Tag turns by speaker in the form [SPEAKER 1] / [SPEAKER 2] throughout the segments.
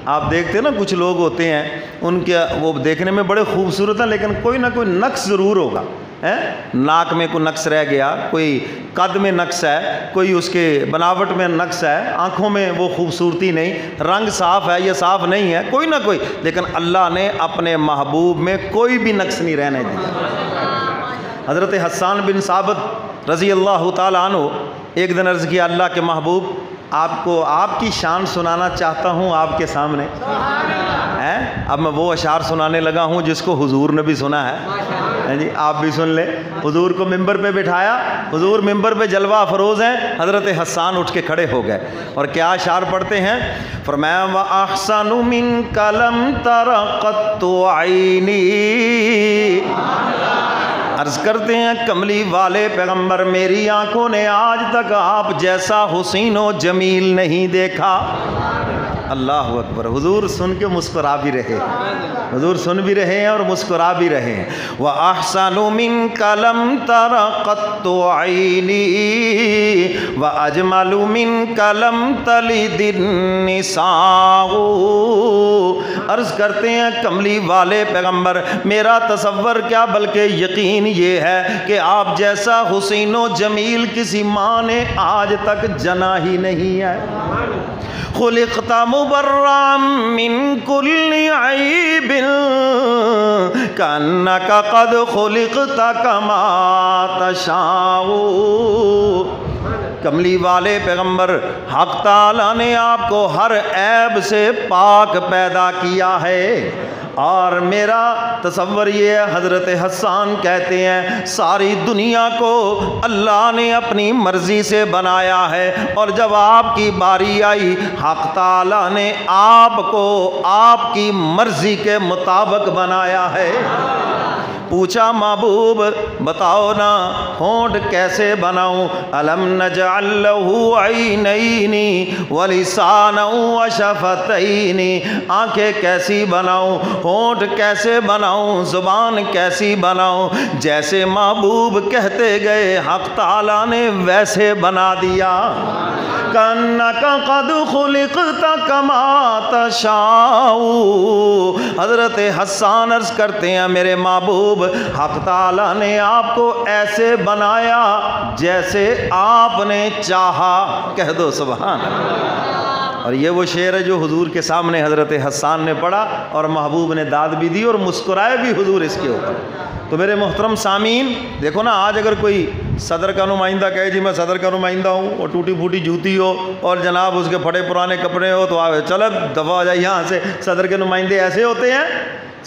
[SPEAKER 1] آپ دیکھتے ہیں نا کچھ لوگ ہوتے ہیں ان کے وہ دیکھنے میں بڑے خوبصورت ہیں لیکن کوئی نہ کوئی نقص ضرور ہوگا. ناک میں کوئی نقص رہ گیا, کوئی قد میں نقص ہے, کوئی اس کے بناوٹ میں نقص ہے, آنکھوں میں وہ خوبصورتی نہیں, رنگ صاف ہے یا صاف نہیں ہے, کوئی نہ کوئی, لیکن اللہ نے اپنے محبوب میں کوئی بھی نقص نہیں رہنے دیا. حضرت حسان بن ثابت رضی اللہ تعالیٰ عنہ ایک دن عرض کیا, اللہ کے محبوب آپ کو آپ کی شان سنانا چاہتا ہوں آپ کے سامنے. اب میں وہ اشعار سنانے لگا ہوں جس کو حضور نے بھی سنا ہے جی, آپ بھی سن لیں. حضور کو ممبر پہ بٹھایا, حضور ممبر پہ جلوہ افروز ہیں, حضرت حسان اٹھ کے کھڑے ہو گئے اور کیا اشعار پڑھتے ہیں. فرمایا وَأَحْسَنُ مِنْكَ لَمْ تَرَ قَطُّ عَيْنِي. عرض کرتے ہیں کملی والے پیغمبر میری آنکھوں نے آج تک آپ جیسا حسین و جمیل نہیں دیکھا. اللہ اکبر. حضور سن کے مسکرا بھی رہے, حضور سن بھی رہے ہیں اور مسکرا بھی رہے ہیں. وَأَحْسَنُ مِنْكَ لَمْ تَرَ قَطُّ عَيْنِي وَأَجْمَلُ مِنْكَ لَمْ تَلِدِ النِّسَاءُ. عرض کرتے ہیں کملی والے پیغمبر میرا تصور کیا بلکہ یقین یہ ہے کہ آپ جیسا حسین و جمیل کسی ماں نے آج تک جنا ہی نہیں ہے. خلقت مبرأ من كل عیب کأنک قد خلقت کما تشاء. کملی والے پیغمبر حق تعالیٰ نے آپ کو ہر عیب سے پاک پیدا کیا ہے. اور میرا تصور یہ ہے, حضرت حسان کہتے ہیں ساری دنیا کو اللہ نے اپنی مرضی سے بنایا ہے اور جب آپ کی باری آئی حق تعالیٰ نے آپ کو آپ کی مرضی کے مطابق بنایا ہے. پوچھا محبوب بتاؤ نا ہونٹ کیسے بناؤں. الم نجعل له عینین ولسانا وشفتین. آنکھیں کیسی بناؤں, ہونٹ کیسے بناؤں, زبان کیسی بناؤں. جیسے محبوب کہتے گئے حق تعالیٰ نے ویسے بنا دیا. کأنک قد خلقت کما تشاء. حضرت حسان عرض کرتے ہیں میرے محبوب حق تعالیٰ نے آپ کو ایسے بنایا جیسے آپ نے چاہا. کہہ دو سبحان اللہ. اور یہ وہ شعر ہے جو حضور کے سامنے حضرت حسان نے پڑھا اور محبوب نے داد بھی دی اور مسکرائے بھی حضور اس کے اوپر. تو میرے محترم سامعین دیکھو نا, آج اگر کوئی صدر کا نمائندہ کہے جی میں صدر کا نمائندہ ہوں اور ٹوٹی پھوٹی جوتی ہو اور جناب اس کے پھٹے پرانے کپڑے ہو تو چلو دفعہ ہو جائے یہاں سے. صدر کے نمائندے ایسے ہوتے ہیں.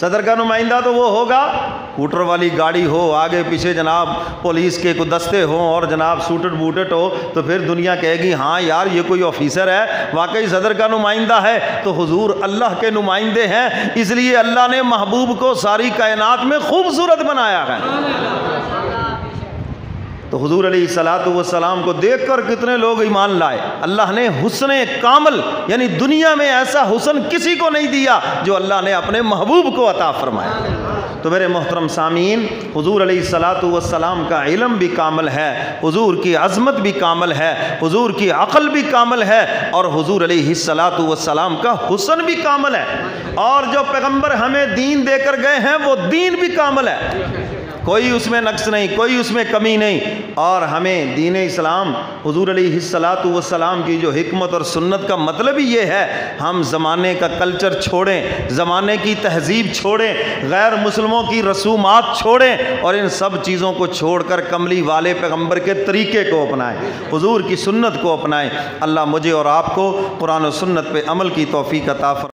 [SPEAKER 1] صدر کا نمائندہ تو وہ ہوگا اسکوٹر والی گاڑی ہو, آگے پیچھے جناب پولیس کے کوئی دستے ہوں اور جناب سوٹڈ بوٹڈ ہو تو پھر دنیا کہے گی ہاں یار یہ کوئی آفیسر ہے, واقعی صدر کا نمائندہ ہے. تو حضور اللہ کے نمائندے ہیں, اس لیے اللہ نے محبوب کو ساری کائنات میں خوبصورت بنایا ہے. تو حضور علیہ الصلوۃ والسلام کو دیکھ کر کتنے لوگ ایمان لائے. اللہ نے حسن کامل یعنی دنیا میں ایسا حسن کسی کو نہیں دیا جو اللہ نے اپنے محبوب کو عطا فرمایا. تو میرے محترم سامعین حضور علیہ الصلوۃ والسلام کا علم بھی کامل ہے, حضور کی عظمت بھی کامل ہے, حضور کی عقل بھی کامل ہے اور حضور علیہ الصلوۃ والسلام کا حسن بھی کامل ہے. اور جو پیغمبر ہمیں دین دے کر گئے ہیں وہ دین بھی کامل ہے, کوئی اس میں نقص نہیں, کوئی اس میں کمی نہیں. اور ہمیں دین اسلام حضور علیہ الصلوۃ والسلام کی جو حکمت اور سنت کا مطلب ہی یہ ہے ہم زمانے کا کلچر چھوڑیں, زمانے کی تہذیب چھوڑیں, غیر مسلموں کی رسومات چھوڑیں اور ان سب چیزوں کو چھوڑ کر کملی والے پیغمبر کے طریقے کو اپنائیں, حضور کی سنت کو اپنائیں. اللہ مجھے اور آپ کو قرآن و سنت پہ عمل کی توفیق عطا فرمائے.